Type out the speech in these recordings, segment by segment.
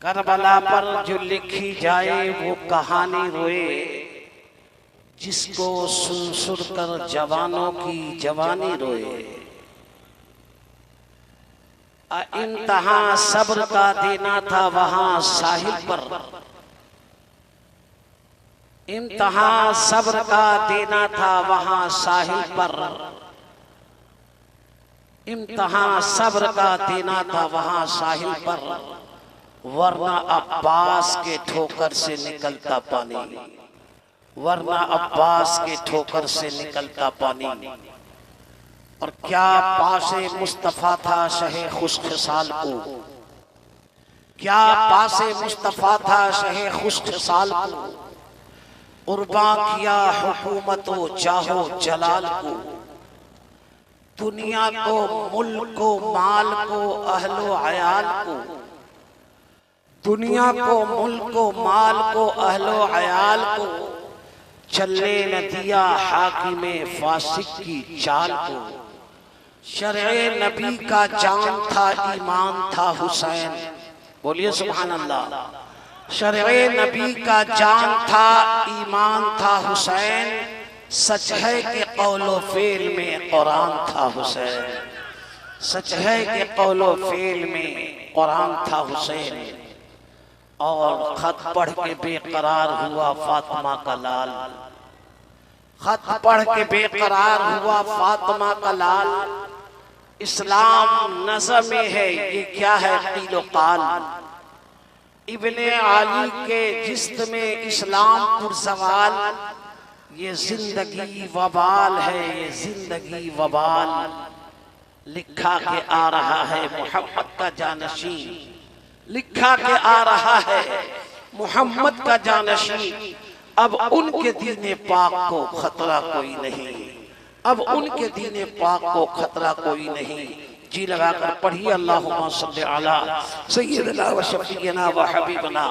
Karbala पर जो लिखी जाए वो कहानी रोए, जिसको सुन सुन कर जवानों की जवानी रोए। इम्तहा सब्र का देना था वहां साहिल पर, इम्तहा सब्र का देना था वहां साहिल पर, इम्तहा सब्र का देना था वहां साहिल पर, वरना अब्बास के ठोकर से निकलता पानी, वरना अब्बास के ठोकर से निकलता पानी। और क्या पासे मुस्तफा था शहे खुशखसाल को, क्या पासे मुस्तफा था शहे खुशखसाल को, कुर्बा किया हुकूमतो जाहो जलाल को। दुनिया को, मुल्क को, माल को, अहलो अयाल को, दुनिया को, मुल्क को, माल को, अहलो अयाल को, चलने न दिया हाकिमे फासिक की चाल को। शरए नबी का जान था, ईमान था हुसैन, बोलिए सुभान अल्लाह। शरए नबी का जान था, ईमान था हुसैन, सच है कि कौलो फेल में कुरान था हुसैन, सच है कि कौलो फेल में कुरान था हुसैन। और खत पढ़ के बेकरार हुआ फातिमा का लाल, खत पढ़ के बेकरार हुआ फातिमा का लाल। इस्लाम नज़म में है, ये क्या है कीलो काल। इब्ने आली के जिस्म में इस्लाम पुरज़वाल, ये जिंदगी वबाल है, ये जिंदगी वबाल। लिखा के आ रहा है मोहम्मद का जानशीन, लिखा के आ रहा है मोहम्मद का जानशीन। अब उनके दीने पाक को खतरा कोई नहीं, अब उनके दीने पाक को खतरा कोई नहीं। जी लगाकर पढ़िए अल्लाहुम्मा सल्ली अला सय्यिदना व शफीना व हबीबना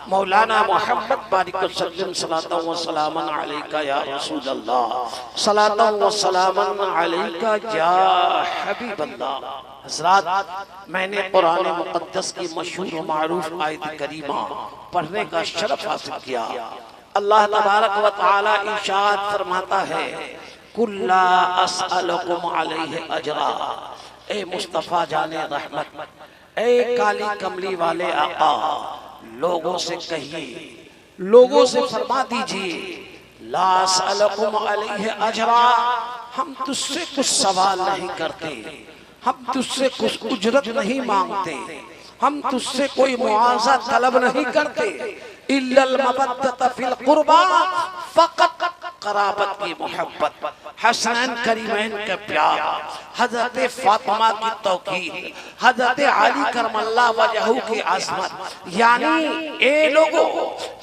मौलाना मोहम्मद बारिक वसल्लम सलातन व सलामन अलैका या रसूल अल्लाह, सलातन व सलामन अलैका या हबीब अल्लाह। हज़रात, मैंने कुरान मुक़द्दस की मशहूर व मारूफ आयत करीमा पढ़ने का शरफ हासिल किया। अल्लाह तबारक व तआला इरशाद फरमाता है, कुल्ला अस्अलुकुम अलैहि अजरा। ए मुस्तफ़ा जाने रहमत, ए काली कमली वाले आका, लोगों से कहिए, लोगों से फरमा दीजिए, ला अस्अलुकुम अलैहि अजरा, हम तुझसे कुछ सवाल नहीं करते, हम तुझसे कुछ उजरत नहीं मांगते, हम तुझसे कोई मुआवजा तलब नहीं करते। इल्लल मवद्दत फिल कुर्बा, फकत कराबत की मोहब्बत, हसनैन करीमैन का प्यार, हजरत फातिमा की तौकीर, हजरत अली करमल्ला वजहू की अज़मत। यानी ए लोगों,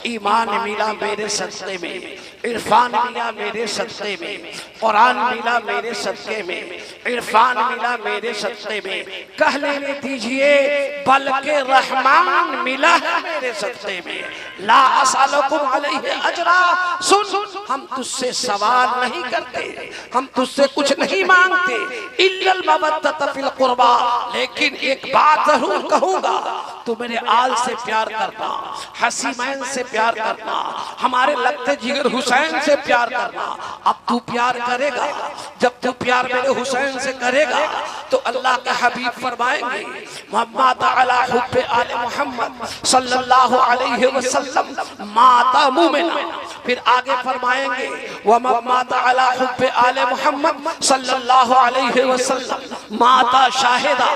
ईमान मिला मेरे सदक़े में, इरफान मिला मेरे सदक़े में, कुरान मिला मेरे सदक़े में, इरफान मिला मेरे सदक़े में। कह लेने दीजिए बल्कि रहमान मिला है मेरे सदक़े में। ला अस्अलुकुम अलैहि अजरा, सुन, हम तुझसे सवाल नहीं करते, हम तुझसे कुछ नहीं मांगते। इल्लल मवद्दत फिल कुर्बा, लेकिन एक बात जरूर कहूंगा, तू मेरे आल से प्यार करना, हसीमैन से प्यार करना, हमारे लगते जिगर हुसैन से प्यार करना। अब तू प्यार करेगा, जब तू प्यार मेरे हुसैन से करेगा तो अल्लाह के हबीब फरमाएंगे, मोहम्मद अला हुब्बे आले मोहम्मद सल्लल्लाहु अलैहि वसल्लम माता मुमिना। फिर आगे फरमाएंगे, व मोहम्मद अला हुब्बे आले मोहम्मद सल्लल्लाहु अलैहि वसल्लम माता शाहिदा।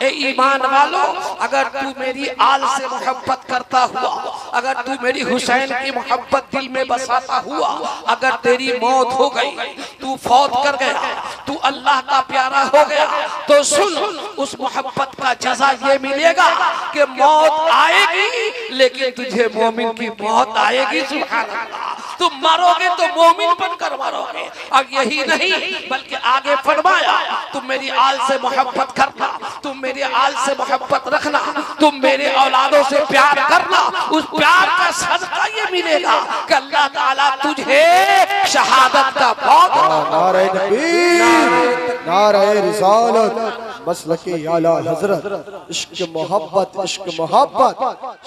ए ईमान वालों, अगर तू मेरी आल से मोहब्बत करता हुआ, अगर तू मेरी हुसैन की मोहब्बत दिल में बसाता हुआ, अगर तेरी मौत हो गई, तू फौत कर गया, तू अल्लाह का प्यारा हो गया, तो सुन, उस मोहब्बत का जज़ा ये मिलेगा कि मौत आएगी, लेकिन तुझे मोमिन की मौत आएगी। सुभान अल्लाह, तुम मरोगे तो मोमिन बनकर मरोगे। और यही नहीं बल्कि आगे फरमाया, तुम मेरी आल से मोहब्बत करना, तुम मेरे आल से मोहब्बत रखना, तुम मेरे औलादों से प्यार करना, उस प्यार का सदका ये मिलेगा कि अल्लाह ताला तुझे शहादत का मौका, नारे तकबीर, नारे रिसालत, मसलके आला हजरत इश्क मोहब्बत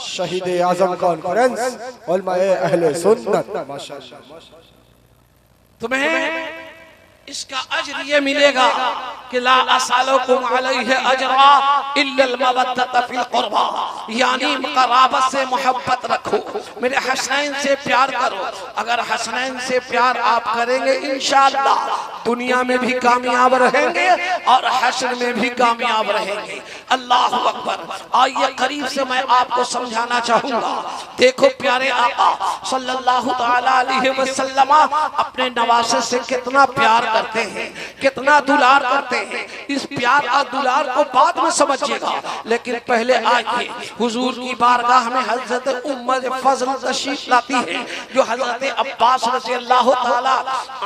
शहीद आजम कॉन्फ्रेंस उलमाए अहले सुन्नत। माशाअल्लाह। तुम्हें इसका अजर ये मिलेगा कि ला असअलुकुम अलैहि अजरा इल्लल मवद्दत फिल कुर्बा, यानी क़राबत से मोहब्बत रखो, मेरे हसनैन से प्यार करो। अगर हसनैन से प्यार आप करेंगे इंशाअल्लाह दुनिया में भी कामयाब रहेंगे और हश्र में भी कामयाब रहेंगे। अल्लाह अकबर। आइए करीब से मैं आपको समझाना चाहूंगा। देखो प्यारे आका सल्लल्लाहु तआला अलैहि वसल्लम अपने नवासे से कितना प्यार करते हैं, कितना दुलार करते हैं। इस प्यार और दुलार को बाद में समझिएगा, लेकिन पहले आइए हुजूर की बारगाह में हजरत उम्मे फजल तशरीफ लाती है, जो हजरत अब्बास रज़ी अल्लाह तआला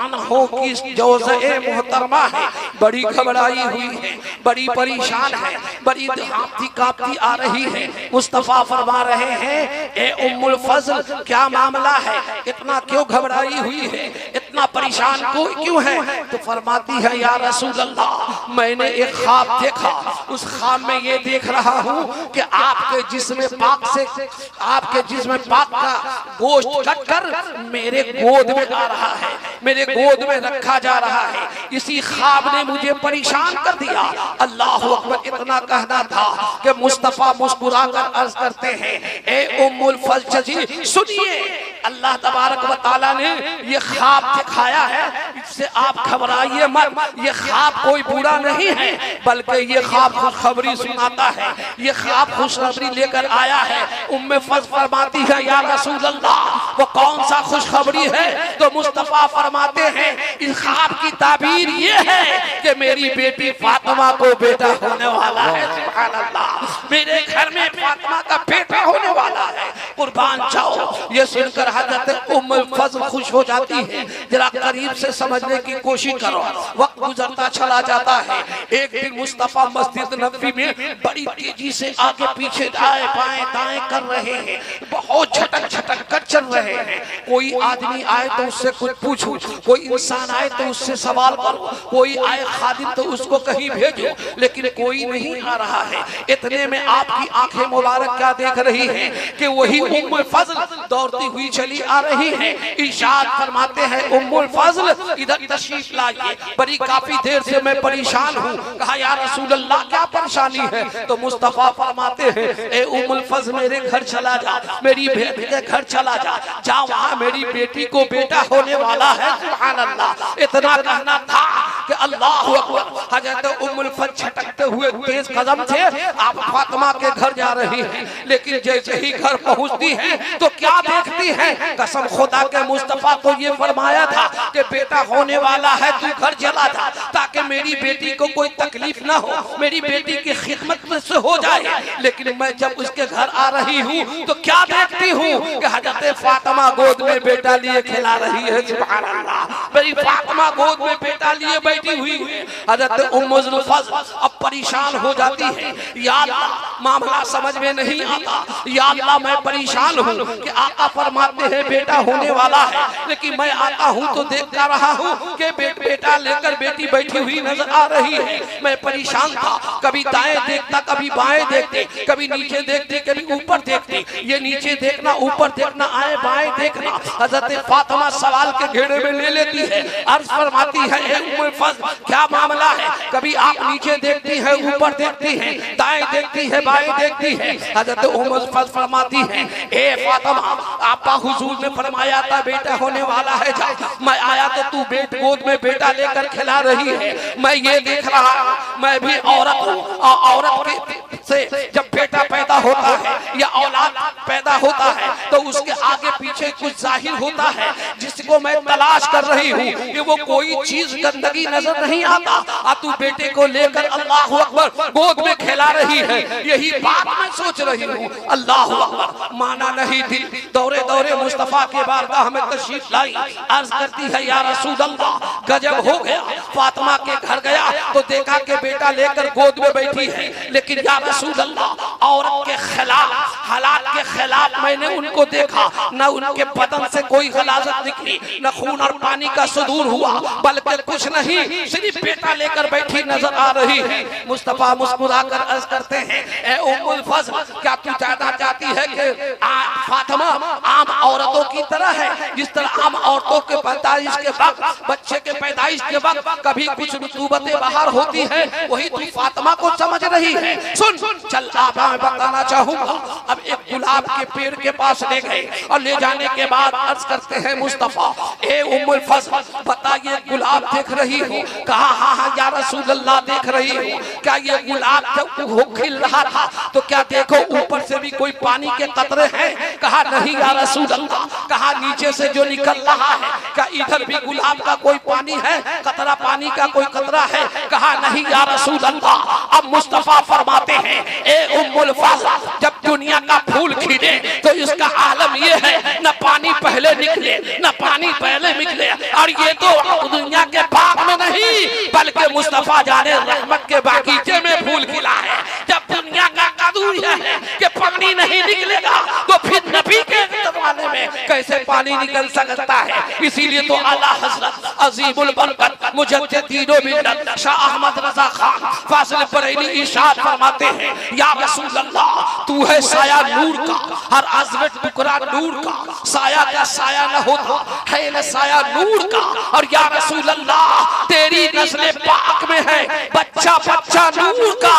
अन्हु की जोज़े मोहतरमा है। बड़ी घबराई हुई है, बड़ी परेशान है, बड़ी हाथी कांपती आ रही है। मुस्तफा फरमा रहे हैं, ए उम्मुल फजल क्या मामला है, इतना क्यों घबराई हुई है, इतना परेशान क्यों है? तो फरमाती है, या रसूल अल्लाह मैंने एक ख्वाब देखा, उस ख्वाब में ये देख रहा हूँ कि आपके जिस्म पाक से, आपके जिस्म पाक का गोश्त कटकर मेरे गोद में आ रहा है, मेरे गोद में रखा जा रहा है। इसी ख्वाब ने मुझे परेशान कर दिया। अल्लाह अकबर। इतना कहना था कि मुस्तफा मुस्कुराकर अर्ज करते हैं, ए उम्मुल फजल जी सुनिए, अल्लाह तबारक व तआला ने ये ख्वाब दिखाया है, इससे आप घबराइए मत। ये ख्वाब कोई बुरा नहीं है, बल्कि ये ख्वाब खुशखबरी सुनाता है, ये ख्वाब खुशखबरी लेकर आया है। उम्मे फजल फरमाती है, या रसूल अल्लाह वो कौन सा खुशखबरी है? तो मुस्तफा फरमाते हैं, इस ख्वाब की ताबीर ये है कि मेरी बेटी फातिमा को बेटा होने वाला है। सुभान अल्लाह, मेरे घर में फातिमा का बेटा होने वाला है। कुर्बान जाओ। ये सुनकर हजरत उम्मे फजल खुश हो जाती है। जरा करीब से समझने की कोशिश करो। वक्त गुजरता चला जाता है। एक दिन मुस्तफा मस्जिद नबवी में बड़ी तेजी से आगे पीछे दाएं बाएं दाएं कर रहे हैं, बहुत झटक झटक कर चल रहे हैं। कोई आदमी आए तो उससे कुछ पूछो, कोई इंसान आए तो उससे सवाल करो, कोई आए खादिम तो उसको कहीं भेजो, लेकिन कोई नहीं आ रहा है। इतने में आपकी आंखें मुबारक क्या देख रही हैं कि वही उम्मुल फजल दौड़ती हुई चली आ रही है। इरशाद फरमाते हैं, उम्मुल फजल इधर तशरीफ लाइए, बड़ी काफी देर से मैं परेशान हूँ। कहा, या रसूल अल्लाह क्या परेशानी है? तो मुस्तफा फरमाते हैं, ए उम्मुल फजल मेरे घर चला जा, मेरी बेटी के घर चला जा, जा वहाँ मेरी बेटी को बेटा होने वाला है। सुभान अल्लाह। इतना कहना था कि अल्लाह अकबर। हजरत उम्मुल फजल झटकते हुए तेज कदम से आप फातिमा के घर जा रही हैं, लेकिन जैसे ही घर पहुंचती हैं तो क्या देखती हैं? कसम खुदा के मुस्तफा को ये फरमाया था कि बेटा होने वाला है, तू घर चला जा ताकि मेरी बेटी को कोई तकलीफ ना हो, मेरी बेटी की खिदमत में से हो जाए। लेकिन मैं जब उसके घर आ रही हूँ तो क्या देखती हूँ कि हजरत फातिमा गोद में बेटा लिए खिला रही है। सुभान अल्लाह। मेरी फातिमा गोद में बेटा लिए बैठी हुई है। हजरत उम्मुल फजल अब परेशान हो जाती है, या अल्लाह मामला समझ में नहीं आता, या अल्लाह मैं परेशान हूँ कि आका फरमाते हैं बेटा होने वाला है, लेकिन मैं आता हूँ तो देखता रहा हूँ कि बेटा लेकर बेटी बैठी हुई नजर आ रही है। मैं परेशान था, कभी दाएं देखता, कभी बाएं देखते, कभी नीचे देखते, कभी ऊपर देखते। ये नीचे देखना, ऊपर देखना, आए बाएं देखना। हजरत फातिमा सवाल के घेरे में ले लेती है, अर्ज फरमाती है, ए उम्मुल फजल क्या मामला है? कभी आप नीचे देखती है, ऊपर देखती है, दाएं देखती है, बाएं देखती है। हजरत उम्मुल फजल फरमाती है, ए फातिमा आपका हुजूर ने फरमाया था बेटा होने वाला है, जा। मैं आया तो तू गोद में बेटा लेकर खिला रही है। मैं ये देख रहा, मैं भी औरत हूँ, और औरत से जब बेटा पैदा होता है या औलाद पैदा होता है तो उसके आगे पीछे कुछ जाहिर होता है, जिसको मैं तलाश कर रही हूँ कि वो कोई चीज गंदगी नजर नहीं आता, और तू बेटे को लेकर अल्लाह अकबर गोद में खिला रही है। यही बात मैं सोच रही हूँ। अल्लाह अकबर। माना नहीं दिल, दौरे दौरे मुस्तफा के बारगाह में तशरीफ लाई, अर्ज करती है, या रसूल अल्लाह गजब हो गया। फातिमा के घर गया तो देखा कि बेटा लेकर गोद में बैठी है, लेकिन या रसूल अल्लाह औरत के खिलाफ हालात के खिलाफ मैंने उनको देखा, न उनके बदन से कोई गलाजत निकली, न खून और पानी का सुदूर हुआ, बल्कि कुछ नहीं, सिर्फ बेटा लेकर बैठी नजर आ रही है। मुस्तफा मुस्कुराकर अर्ज करते हैं, ए उम्मुल फज़ल, क्या तू जानना चाहती है कि फातिमा आम औरतों की तरह है? जिस तरह आम औरतों के पैदाइश के वक्त, बच्चे के पैदाइश के वक्त कभी कुछ रुतूबतें बाहर होती है, वही तू फातिमा को समझ रही है। सुन, चल आप मैं बताना चाहूंगा। अब एक गुलाब के पेड़ के पास ले गए और ले जाने के बाद अर्ज करते हैं, मुस्तफा ए उम्मुल फज़ल, बताइए गुलाब देख रही हो? कहा हाँ हाँ या रसूल अल्लाह देख रही हो। क्या ये गुलाब जब वो खिल रहा था तो क्या देखो ऊपर से भी कोई पानी के कतरे हैं? कहा नहीं या रसूल अल्लाह। कहा नीचे से जो निकल रहा है क्या इधर भी गुलाब का कोई पानी है, कतरा पानी का कोई कतरा है? कहा नहीं या रसूल अल्लाह। अब मुस्तफा फरमाते हैं, ए उम्मुल फज़ल, जब दुनिया का फूल खिले तो इसका आलम ये है, न पानी पहले निकले न पानी पहले निकले, और ये तो दुनिया के बाग में नहीं बल्कि मुस्तफा जाने रहमत के बागीचे में फूल खिला है। जब दुनिया का कदूर है कि पानी नहीं निकलेगा तो फिर नबी के जमाने में कैसे पानी निकल सकता है? इसीलिए तो आला हज़रत अज़ीमुल बरकत मुजद्दिदीनो मिल्लत शाह अहमद रज़ा खान फासिल बरेली इरशाद फरमाते हैं, या रसूल अल्लाह, तू है साया नूर का, हर अज़्म टुकड़ा नूर का, साया का साया न होता है न साया नूर का। और या रसूल अल्लाह, तेरी नस्ल पाक में है बच्चा बच्चा नूर का,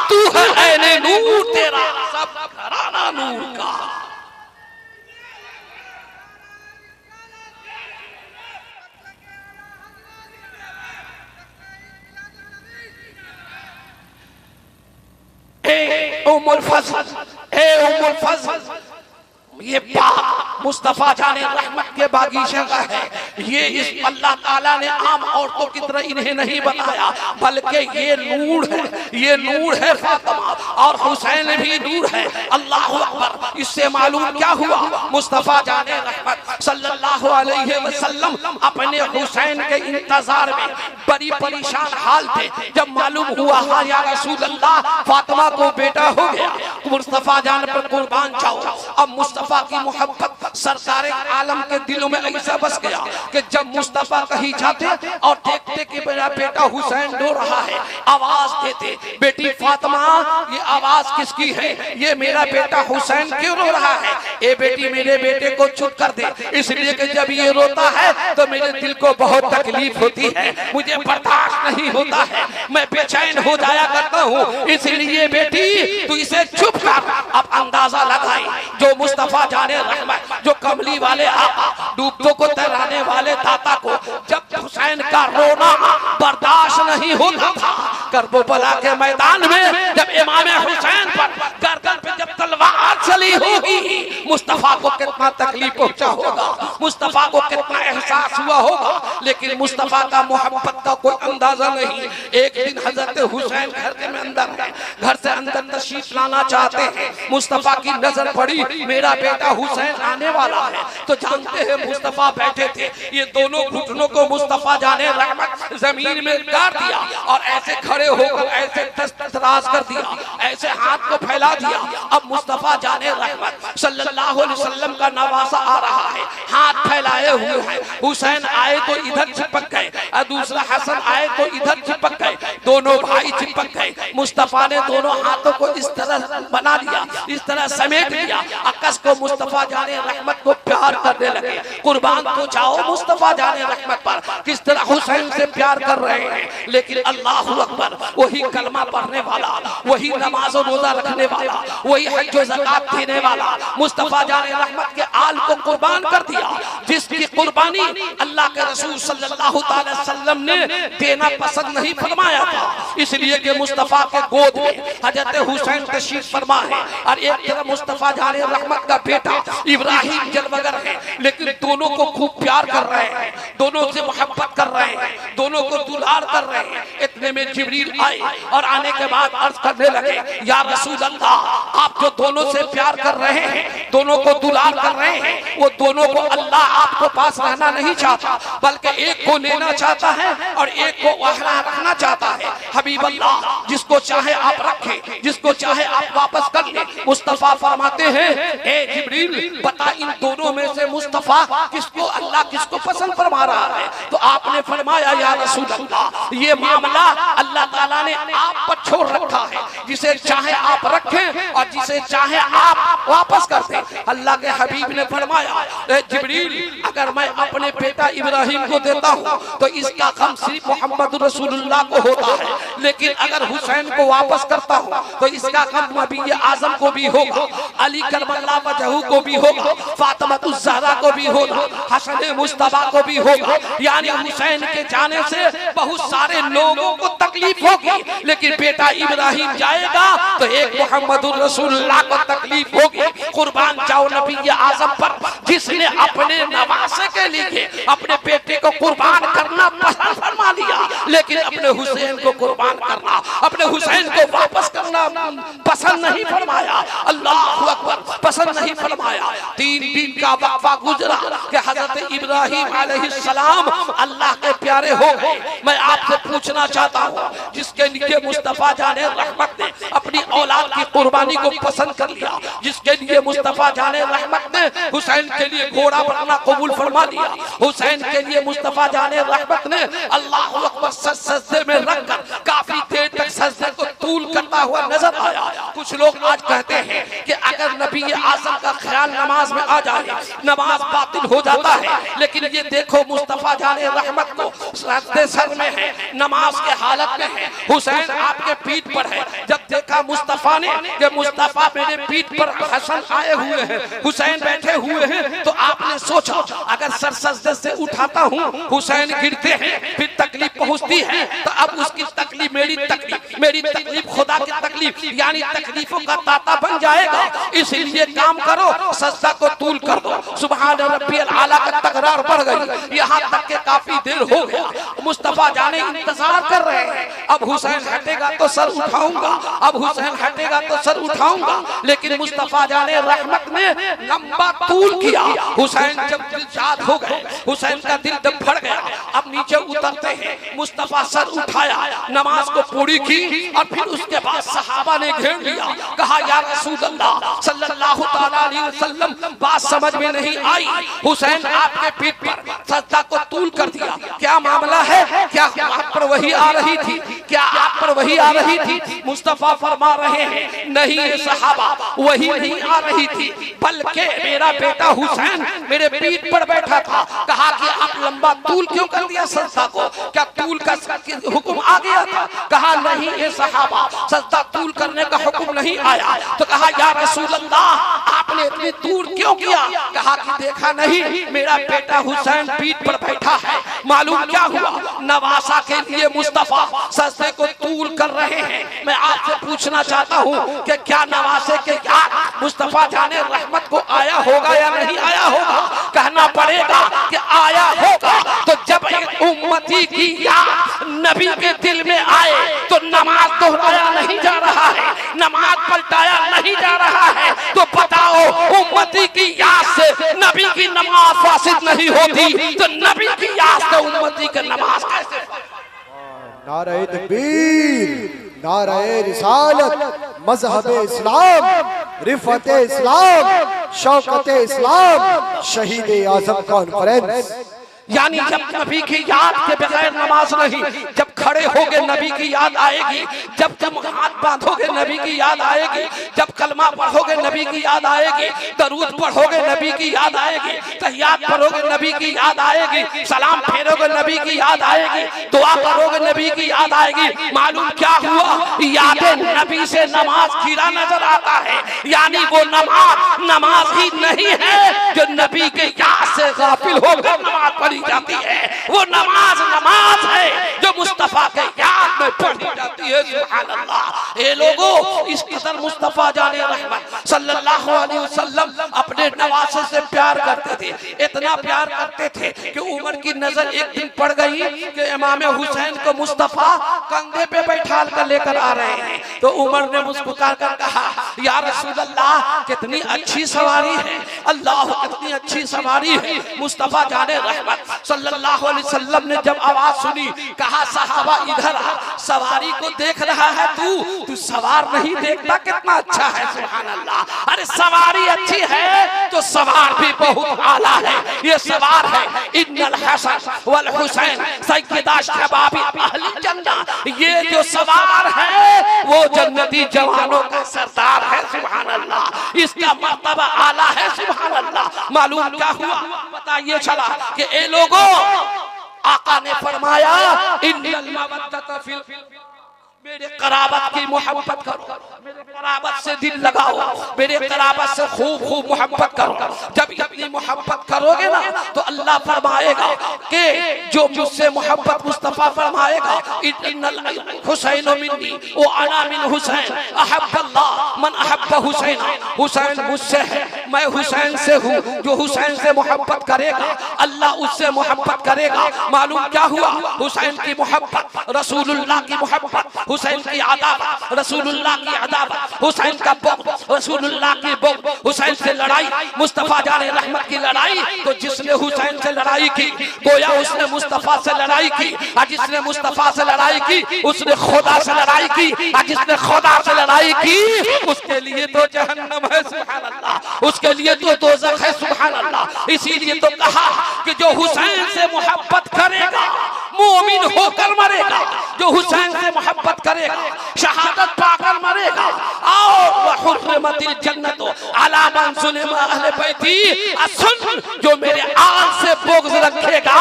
तू है ऐने नूर, तेरा सब घराना नूर का। ए उम्मुल फज़ल, ए उम्मुल फज़ल, ये बाग मुस्तफा जाने रहमत के बागीचे का है। ये इस अल्लाह ताला ने आम औरतों की तरह इन्हें नहीं बनाया, बल्कि ये नूर है, ये नूर है फातिमा, और हुसैन भी नूर है। अल्लाह अकबर। इससे मालूम क्या हुआ? मुस्तफा जाने रहमत सल्लल्लाहु अलैहि वसल्लम अपने हुसैन के इंतजार में बड़ी परेशान हाल थे। जब मालूम हुआ हाँ या रसूल अल्लाह, फातिमा को बेटा हो गया, मुस्तफा जान पर कुर्बान जाओ। अब मुस्तफा की मोहब्बत सरकारे आलम के दिलों में ऐसा बस गया कि जब मुस्तफा कहीं जाते और देखते कि मेरा बेटा हुसैन रो रहा है, आवाज देते, बेटी फातिमा ये आवाज किसकी है? ये मेरा बेटा हुसैन क्यों रो रहा है? ए बेटी मेरे बेटे को चुप कर दे, इसलिए कि जब ये रोता है तो मेरे दिल को बहुत तकलीफ होती है, मुझे बर्दाश्त नहीं होता है, मैं बेचैन हो जाया करता हूँ, इसलिए बेटी तू इसे चुप कर। अब अंदाजा लगाए, जो मुस्तफा जाने रहमत, जो कमली वाले आका, डूबतों को तैराने वाले दाता को जब हुसैन का रोना बर्दाश्त नहीं होता था, करबला के मैदान में जब इमाम हुसैन पर गर्दन पे जब तलवार चली होगी, मुस्तफा को कितना तकलीफ पहुंचा होगा, मुस्तफा को कितना एहसास हुआ होगा। लेकिन मुस्तफा का मोहब्बत का कोई अंदाजा नहीं। एक दिन हजरत हुसैन घर के अंदर है, घर से अंदर तशरीफ लाना चाहते हैं, मुस्तफा की नजर पड़ी, मेरा बेटा हुसैन आने वाला है। तो जानते हैं मुस्तफा बैठे थे, ये दोनों घुटनों को मुस्तफा जाने रहमत जमीन में गाड़ दिया और ऐसे खड़े होकर ऐसे तराज कर दिया, ऐसे हाथ को फैला दिया। अब मुस्तफा जाने रहमत सल्लल्लाहु अलैहि वसल्लम का नवासा आ रहा है, हाथ फैलाए हुए हैं। हुसैन आए तो इधर चिपक गए और दूसरा हसन आए तो इधर चिपक गए, दोनों भाई चिपक गए। मुस्तफा ने दोनों हाथों को इस तरह बना लिया, इस तरह समेट लिया, अकस को मुस्तफा जाने रहमत को प्यार करने लगे। कुर्बान तो जाओ मुस्तफा जाने रहमत पर, किस तरह हुसैन से प्यार कर रहे हैं। लेकिन अल्लाहु अकबर, वही कलमा पढ़ने वाला, वही नमाज और रोजा रखने वाला, वही हज और ज़कात देने वाला मुस्तफा जाने रहमत के आल को कुर्बान कर दिया, जिसकी कुर्बानी अल्लाह के रसूल सल्लल्लाहु अलैहि वसल्लम ने देना पसंद नहीं फरमाया था। इसलिए कि मुस्तफा के गोद में हजरत हुसैन तशरीफ फरमा है और एक तरफ मुस्तफा जाने रहमत का बेटा इब्राहिम जलवगर है, लेकिन दोनों को खूब प्यार कर रहे हैं, दोनों से मोहब्बत कर रहे हैं, दोनों को दुलार कर रहे हैं। इतने में जिब्रील आए और आने के बाद अर्ज करने लगे, या रसूल अल्लाह, आप जो दोनों से प्यार कर रहे हैं, दोनों को दुलार कर रहे हैं, वो दोनों को अल्लाह आपको पास रहना नहीं चाहता, बल्कि एक को लेना चाहता है और एक को वहाँ रखना चाहता है। हबीब अल्लाह जिसको चाहे आप रखें, जिसको चाहे आप वापस कर ले। मुस्तफा फरमाते हैं, ए जिब्रील बता इन दोनों में से मुस्तफा किसको अल्लाह किसको पसंद फरमा रहा है? तो आपने फरमाया, या रसूल अल्लाह, ये मामला अल्लाह ताला ने आप पर छोड़ रखा है, जिसे चाहे आप रखें और जिसे चाहे आप वापस कर दें। अल्लाह के हबीब ने फरमाया, जिब्रील अगर मैं अपने बेटा इब्राहिम को देता हूँ तो इसका गम सिर्फ मोहम्मद रसूलुल्लाह को होता है, लेकिन अगर हुसैन को वापस करता हूँ तो इसका गम नबी आजम को भी होगा, अली करबला वजहू को भी होगा, फातिमा ज़हरा को भी होगा, हसन मुस्तफा को भी होगा। यानी हुसैन के जाने से बहुत सारे लोगों को तकलीफ होगी, लेकिन बेटा इब्राहिम जाएगा तो एक मोहम्मद रसूलुल्लाह को तकलीफ होगी। कुर्बान जाओ नबी आजम पर, जिसने अपने नवासे के लिए अपने बेटे को कुर्बान करना पसंद फरमा लिया, लेकिन अपने हुसैन को कुर्बान करना, अपने हुसैन को वापस करना पसंद नहीं फरमाया। अल्लाह अकबर, पसंद नहीं फरमाया। 3 दिन का वक्फा गुजरा कि हजरत इब्राहिम अलैहिस्सलाम अल्लाह के प्यारे हो गए। मैं आपसे पूछना चाहता हूँ, जिसके लिए मुस्तफा जाने रहमत ने अपनी औलाद की कुर्बानी को पसंद कर लिया, जिसके लिए मुस्तफा जाने रहमत ने हुसैन के लिए घोड़ा बनना कबूल फरमा लिया, हुसैन के लिए मुस्तफा जाने रहमत ने अल्लाह अकबर सजदे में रखकर काफी देर तक सजदे को तूल करता हुआ नजर आया। कुछ लोग आज कहते हैं कि अगर नबी आजम का ख्याल नमाज में आ जाए नमाज बातिल हो जाता है, लेकिन ये देखो मुस्तफा जाने रहमत को सजदे सर में है, नमाज के हालत में है, हुसैन आपके पीठ पर है। जब देखा मुस्तफा ने कि मुस्तफा मेरे पीठ पर हसन आए हुए हैं, हुसैन बैठे हुए हैं, तो आपने सोचा अगर सर सजदे से उठाता हूँ हुसैन गिरते हैं, फिर तकलीफ पहुँचती है, तो अब उसकी तकलीफ मेरी तकलीफ खुदा की तकलीफ, यानी तकलीफों का ताता बन जाएगा। इसलिए काम करो, सजदा को तूल कर दो। सुभान रब्बियल आला का तकरार बढ़ गई, यहाँ तक के काफी देर हो गया। मुस्तफा जाने इंतजार कर रहे हैं, अब हुसैन हटेगा तो सर उठाऊंगा, अब हुसैन हटेगा तो सर उठाऊंगा, लेकिन मुस्तफा जाने रहमत ने लंबा तूल किया। हुसैन जब दिलशाद हो गए, हुसैन का दिल जब भर गया, अब नीचे उतरते हैं, मुस्तफा सर उठाया, नमाज को पूरी की और फिर उसके बाद सहाबा ने घेर लिया, कहा या रसूल अल्लाह सल्लल्लाहु ताला अलैहि वसल्लम, बात समझ में नहीं आई, हुसैन आपके पीठ पर सजदा को तूल कर दिया, क्या मामला है? क्या आप पर वही आ रही थी? क्या आप पर वही आ रही थी? मुस्तफा फरमा रहे हैं, नहीं सहाबा, वही नहीं आ रही थी, बल्कि मेरा बेटा हुसैन मेरे पीठ पर बैठा था। कहा कि आप लंबा तूल क्यों कर दिया सजदा को? क्या तूल का हुक्म आ गया था? कहा नहीं ये सहाबा, सजदा तूल करने का हुक्म नहीं आया। तो कहा या रसूल अल्लाह, आपने इतनी दूर क्यों किया? कहा कि देखा नहीं मेरा बेटा हुसैन पीठ पर बैठा है। मालूम क्या हुआ? नवासा के लिए मुस्तफा सजदे को तूल कर रहे हैं। मैं आपसे पूछना चाहता हूँ कि क्या नवासे के याद मुस्तफा जाने रहमत को आया होगा या नहीं आया होगा? कहना पड़ेगा कि आया होगा। तो जब एक उम्मती की याद नबी के दिल में आए तो नमाज दोहराया नहीं जा रहा है, नमाज पलटाया नहीं जा रहा है। तो बताओ उम्मती की याद से नबी की नमाज फासिद नहीं होती, तो नबी की याद से उम्मती की नमाज कैसे? नारे तकबीर, नारे रिसालत, मजहब इस्लाम, रिफत इस्लाम, शौकत इस्लाम, शहीद आजम कॉन्फ्रेंस। यानी जब नबी की याद के बगैर नमाज नहीं, जब खड़े होगे नबी की याद आएगी, जब तुम हाथ बांधोगे नबी की याद आएगी, जब कलमा पढ़ोगे नबी की याद आएगी, दरूद पढ़ोगे नबी की याद आएगी, तहियात पढ़ोगे नबी की याद आएगी, सलाम फेरोगे नबी की याद आएगी, दुआ करोगे नबी की याद आएगी। मालूम क्या हुआ? याद नबी से नमाज गिरा नजर आता है। यानी वो नमाज ही नहीं है जो नबी के याद से गाफिल होकर नमाज पढ़ी जाती है, वो नमाज है जो मुस्तफा के याद में पढ़ी जाती है। सुभान अल्लाह। ये लोगों, इस कदर मुस्तफा जाने रहमत सल्लल्लाहु अलैहि वसल्लम अपने अपने नवासे से प्यार करते थे, इतना प्यार करते थे कि उमर की नजर एक दिन पड़ गई कि इमाम हुसैन को मुस्तफा कंधे पे बैठा कर लेकर आ रहे हैं। तो उमर ने मुस्कुरा कर कहा, या रसूल अल्लाह कितनी अच्छी सवारी है, अल्लाह कितनी अच्छी सवारी है। मुस्तफा जाने रहमत सल्लल्लाहु अलैहि वसल्लम ने जब आवाज सुनी, कहा सहाबा इधर आ, सवारी को देख रहा है तू सवार नहीं देखता कितना अच्छा है, सुभान अल्लाह। अरे सवारी अच्छी है तो सवार भी बहुत आला है। ये सवार है इन्नल हसन वल हुसैन सय्यदा शबाबी अहली जन्नह। ये जो सवार है वो जन्नती जवानों का सरदार है, सुभान अल्लाह। इसका मर्तबा आला है, सुभान अल्लाह। मालूम क्या हुआ, पता ये चला कि ए लोगों, आका ने फरमाया इन्नल मवद्दत फिल, मेरे कराबत की मोहब्बत करो, मेरे कराबत से दिल लगाओ, मेरे कराबत से खूब खूब मोहब्बत करो। जब इतनी मोहब्बत करोगे ना तो अल्लाह फरमाएगा कि जो मुझसे मोहब्बत मुस्तफा फरमाएगा, इन्नल हुसैन मिन्नी व अना मिन हुसैन अहब्बल्लाह मन अहब्ब हुसैन। हुसैन मुझसे है, मैं हुसैन से हूँ। जो हुसैन से मोहब्बत करेगा अल्लाह उससे मोहब्बत करेगा। मालूम क्या हुआ, हुसैन की मोहब्बत, रसूलुल्लाह की मोहब्बत, हुसैन की अदावत, रसूलुल्लाह की अदावत, हुसैन का बुग़्ज़, रसूलुल्लाह की बुग़्ज़, हुसैन से लड़ाई, मुस्तफा जाने रहमत की लड़ाई। तो जिसने हुसैन से लड़ाई की गोया उसने मुस्तफा से लड़ाई की, और जिसने मुस्तफा से लड़ाई की उसने खुदा से लड़ाई की, और जिसने खुदा से लड़ाई की उसके लिए तो जहन्नम है, सुभान अल्लाह। उसके लिए तो दोज़ख है, सुभान अल्लाह। इसीलिए तो कहा कि जो हुसैन से मोहब्बत करेगा मोमिन होकर मरेगा, जो हुसैन से मोहब्बत करेगा शहादत पाकर मरेगा। और वहुर्रिमतिल जन्नतु अला मन ज़ुलिमा अहले बैती। सुन, जो मेरे आल से बुग़्ज़ रखेगा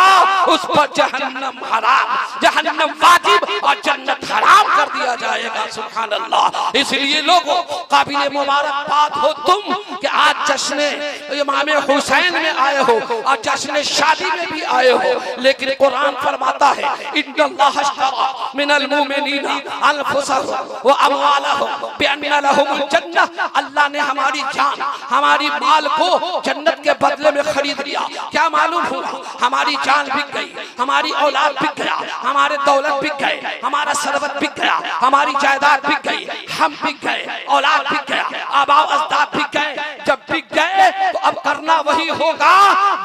उस पर जहन्नम हराम, जहन्नम वाजिब और जन्नत हराम कर दिया जाएगा, सुभान अल्लाह। इसलिए लोगों, काबिल मुबारकबाद हो तुम कि आज जश्न इमाम हुसैन में आए हो और जश्न शादी में भी आए हो। लेकिन कुरान फरमाता है इन्नल्लाह अश्तरा मिनल मुमिनीना अनफुसहुम व अमवालहुम बिअन्ना लहुमुल जन्नह। अल्लाह ने हमारी जान, हमारी माल को जन्नत के बदले में खरीद लिया। क्या मालूम हुआ, हमारी जान बिक गई, हमारी औलाद बिक गया, हमारे दौलत बिक गए, हमारा सरवत बिक गया, हमारी जायदाद बिक गई, हम बिक गए, औलाद बिक गया, आबा अजदाद बिक गए। जब बिक गए तो अब करना वही होगा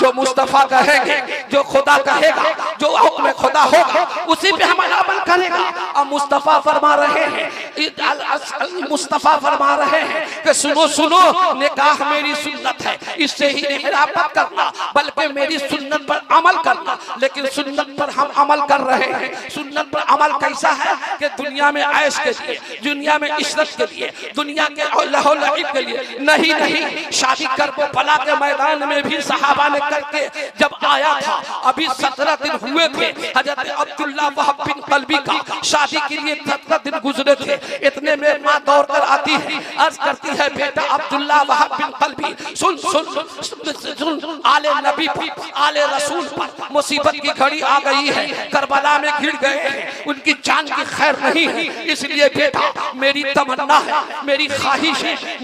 जो मुस्तफा कहेंगे, जो खुदा कहेगा, जो हुक्म खुदा होगा उसी पे हम अमल करेगा। अब मुस्तफा फरमा रहे हैं, मुस्तफा फरमा रहे हैं कि सुनो सुनो, निकाह मेरी सुन्नत है, इससे ही निकाह मत करना बल्कि मेरी सुन्नत पर अमल करना। लेकिन सुन्नत पर हम अमल कर रहे हैं। सुन्नत पर अमल कैसा है कि दुनिया में ऐश के लिए, दुनिया में इज्जत के लिए, दुनिया के लहो लईब के लिए नहीं, नहीं। शादी करबला के मैदान में भी सहाबा ने करके जब आया था, अभी 17 दिन हुए थे हजरत अब्दुल्ला वहब बिन कल्बी का शादी के लिए 17 दिन गुजरे थे। इतने में माँ दौड़ कर आती है, अर्ज करती है, बेटा अब्दुल्ला वहब बिन कल्बी सुन सुन सुन, आले नबी पर, आले रसूल पर मुसीबत की घड़ी आ गई है, करबला में घिर गए हैं, उनकी जान की खैर नहीं है। इसलिए बेटा मेरी तमन्ना है, मेरी ख्वाहिश है,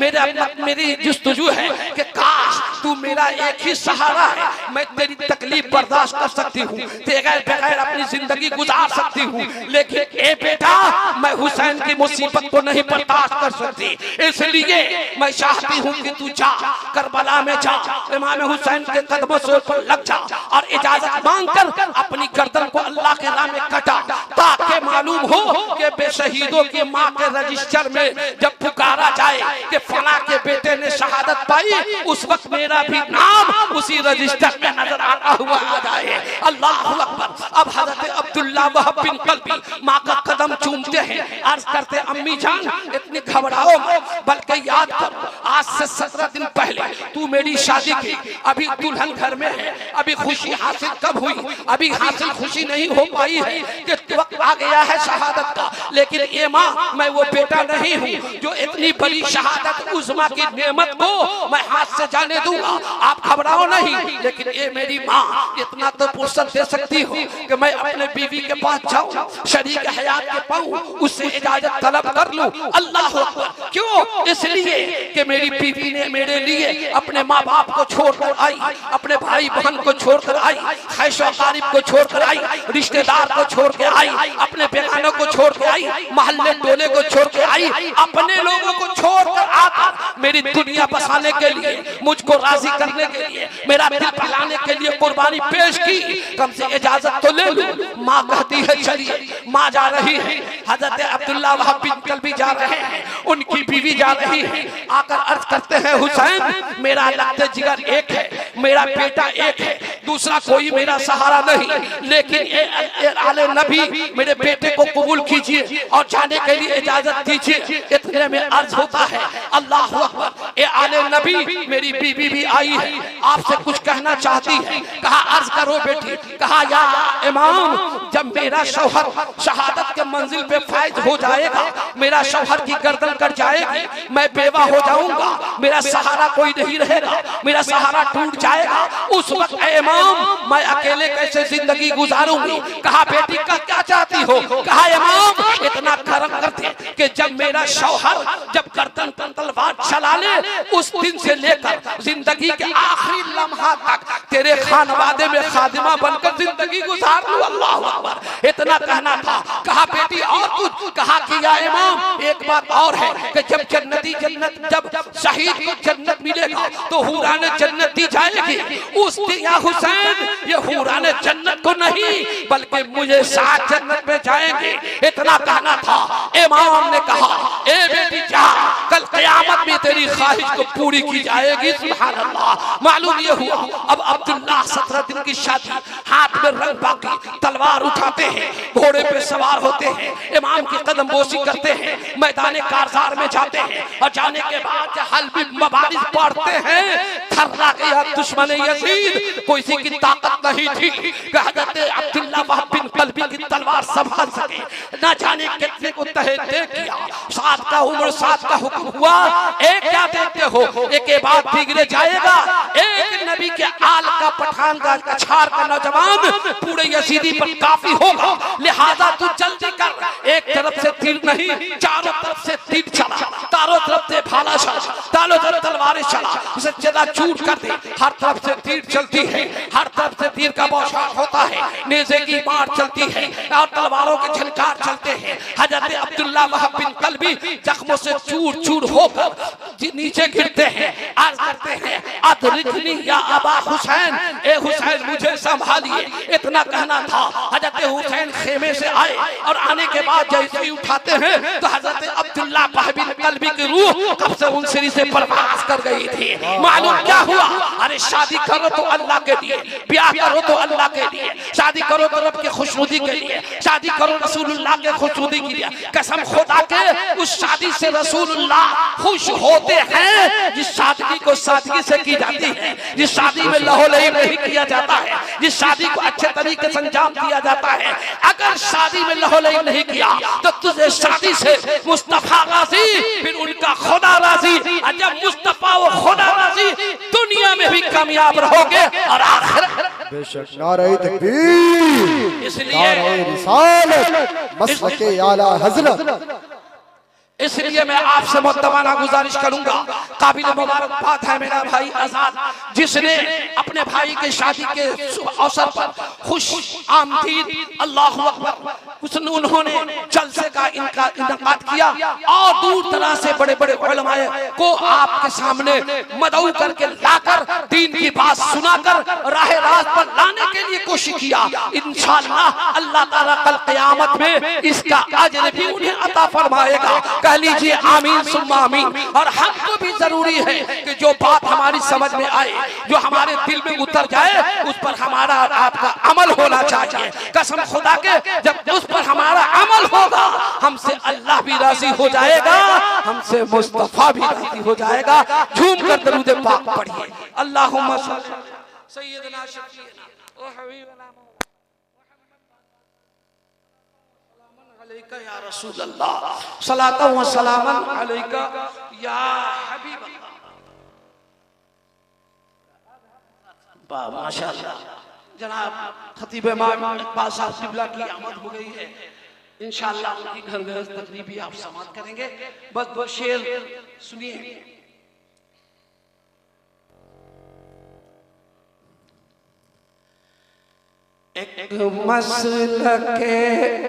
मेरी जुस्तजू है कि काश तू मेरा एक ही सहारा है, मैं तेरी तकलीफ बर्दाश्त कर सकती हूँ, बगैर अपनी जिंदगी गुजार सकती हूँ। लेकिन ए बेटा, मैं हुसैन की मुसीबत को नहीं बर्दाश्त कर सकती, इसलिए मैं चाहती हूँ कि तू जा, करबला में जा, इमाम हुसैन के कदमों से ऊपर लग जा और इजाजत मांगकर अपनी गर्दन को अल्लाह के नाम में कटा, ताकि मालूम हो कि बेशहीदों की माँ के रजिस्टर में जब पुकारा जाए कि फला के बेटे ने शहादत पाई, उस वक्त मेरा भी नाम उसी रजिस्टर में नजर आता हुआ आ जाए। अल्लाह अकबर। अब हजरत अब्दुल्ला वहब बिन कल्बी माँ का कदम चूमते हैं, अर्ज करते, अम्मी जान इतनी घबराओ मत, बल्कि याद करो आज से 17 दिन पहले तू मेरी शादी की, अभी दुल्हन घर में है, अभी खुशी हासिल कब हुई, अभी हासिल खुशी नहीं हो पाई है कि वक्त आ गया है शहादत का। लेकिन ये माँ, मैं वो बेटा नहीं हूँ जो इतनी बड़ी शहादत उज़्मा की नेमत को मैं हाथ से जाने दूंगा। आप घबराओ नहीं, लेकिन ये मेरी माँ, इतना तो फुर्सत दे सकती हूँ कि मैं अपने बीवी के पास जाऊं, शरीक हयात के पाऊं, उससे इजाजत तलब कर लूं। अल्लाह अकबर। क्यों? इसलिए कि मेरी बीवी ने मेरे लिए अपने माँ बाप को छोड़कर आई, अपने भाई बहन को छोड़कर आई, खैशो कारिब को छोड़कर आई, रिश्तेदार को छोड़ के आई, अपने बेगानों को छोड़ के आई, मोहल्ले टोले को छोड़ के आई, अपने लोगों को छोड़कर आकर मेरी दुनिया बसाने के लिए, मुझको राजी करने के लिए, मेरा दिल बहलाने के लिए कुर्बानी पेश की। कम से इजाजत तो ले लूं। माँ कहती है चलिए। माँ जा रही है, हजरत अब्दुल्ला वहाब बिन कल्बी जा रहे हैं, उनकी बीवी जा रही है। आकर अर्ज करते हैं हुसैन मेरा लगते जिगर एक है, मेरा बेटा एक है, दूसरा कोई मेरा सहारा नहीं, लेकिन ए आले नबी मेरे बेटे को कबूल कीजिए और जाने के लिए इजाजत दीजिए। इतने में अर्ज होता है अल्लाह अकबर। ए आले नबी मेरी बीवी भी आई है, आपसे कुछ कहना चाहती है। कहा अर्ज करो बेटी। कहा या इमाम जब मेरा शौहर शहादत के मंजिल पे फायज हो जाएगा, मेरा शौहर की गर्दन कट जाएगी, मैं बेवा हो जाऊंगा, मेरा सहारा कोई नहीं रहेगा, मेरा सहारा टूट जाएगा, उस वक्त इमाम मैं अकेले कैसे जिंदगी गुजारूंगी। कहा बेटी का क्या चाहती हो। कहा इमाम इतना करम करते कि जब मेरा शौहर जब गर्दन पर तलवार चला ले, उस दिन से लेकर जिंदगी के आखिरी लम्हा तक तेरे खानवादे में खादिमा बनकर जिंदगी गुजार लूं। अल्लाह अकबर। इतना कहना था। कहा बेटी और कुछ। कहा कि या इमाम एक बात और है कि जब जन्नती जन्नत जब शहीद को जन्नत मिलेगा तो हुरान जन्नत दी जाएगी। उस दिन या हुसैन ये हुरान जन्नत को नहीं बल्कि मुझे साथ जन्नत में जाएंगे। इतना कहना था। इमाम ने कहा ए बेटी जा, कल क़यामत में तेरी ख्वाहिश को पूरी की जाएगी। सुभान अल्लाह। मालूम ये हुआ अब अब्दुल्ला 17 दिन की शादी, हाथ में रंग बाकी, तलवार उठाते हैं, घोड़े पे सवार होते हैं, इमाम की कदम बोसी करते हैं, मैदान कारजार में जाते हैं और जाने के बाद हल्बी मबारिज पढ़ते हैं। थर्रा गया दुश्मन यजीद, कोई सी की ताकत नहीं थी कि हज़रत अब्दुल्ला वहाब बिन कल्बी की तलवार संभाल सके। ना जाने कितने को तहते किया। 7 का उम्र 7 का हुक्म हुआ। एक क्या देखते हो, एक के बाद बिगड़े जाएगा। एक नबी के आल का पठान का कछार का नौजवान पूरे यजीदी पर काफी होगा, लिहाजा तू जल्दी कर। एक तरफ से तीर नहीं, चारों तरफ से तीर चला, चारों तरफ से भाला चला, चारों तरफ तलवारें चला, उसे जला चूर कर दे। हर तरफ से तीर चलती है, हर तरफ से तीर का बौछार होता है, नेज़े की मार चलती है और तलवारों के झनकार चलते हैं। हजरत अब्दुल्ला वहाब बिन कल्बी जख्मों से चूर चूर होकर नीचे गिरते हैं। अर्ज करते हैं अदरिकनी या अबा हुसैन, ए हुसैन मुझे संभालिए। इतना कहना था। हजरत हुसैन खेमे से आए और आने के बाद जैसे ही उठाते हैं तो हजरत अब्दुल्ला वहाब बिन कल्बी की रूह कब से उन सिरी से परवास कर गई थी। मालूम क्या हुआ। अरे शादी करो तो अल्लाह के लिए, ब्याह करो तो अल्लाह के लिए, शादी करो तो रब के खुशनुदी के लिए, शादी करो रसूलुल्लाह के खुशनुदी के लिए। कसम खुदा के उस शादी से रसूलुल्लाह खुश होते हैं जिस शादी को सादगी से की जाती है, जिस शादी में लहोलही नहीं किया जाता है, जिस शादी को अच्छे तरीके से अंजाम दिया जाता है। अगर शादी में लहोलही नहीं किया तो तुझे शादी से मुस्तफा राजी, फिर उनका खुदा राजी, और जब मुस्तफा व खुदा राजी दुनिया में भी कामयाब रहोगे और आखिरत बेशक। नारे तकबीर, इसलिए नारे रिसालत, मसलके आला हज़रत। इसलिए मैं आपसे मुद्दमाना गुजारिश करूंगा। काबिल मुबारकबाद है मेरा भाई आजाद, जिसने अपने भाई के शादी के अवसर पर खुश आमदीद अल्लाहु अकबर उन्होंने जलसे का इनका इनेकाद किया और दूर दराज से बड़े बड़े उलमाए को आपके सामने मदऊ करके लाकर दीन की बात सुनाकर राह रास्त पर लाने के लिए कोशिश किया। इंशाअल्लाह अल्लाह ताला कल क़यामत में इसका अजर भी उन्हें अता फरमाएगा। कह लीजिए आमीन सुम्मा आमीन। और हमको भी जरूरी है कि जो बात हमारी समझ में आए, जो हमारे दिल में उतर जाए, उस पर हमारा आपका अमल होना चाहिए। कसम खुदा के जब उस पर हमारा अमल होगा हमसे अल्लाह भी राजी हो जाएगा, हमसे मुस्तफा भी राजी हो जाएगा। झूम कर दरूद पाक पढ़िए। अल्लाहुम्मा सय्यदना शफीना व हबीबना अलैका या रसूल अल्लाह, सलातन व सलामन अलैका या हबीब अल्लाह। माशाअल्लाह जनाब खतीब इमाम इकबाल साहब क़िबला की आमद हो गई है। इंशाअल्लाह उनकी घर घर तकरीब भी आप समाप्त करेंगे। बस दो शेर सुनिए। एक मसलक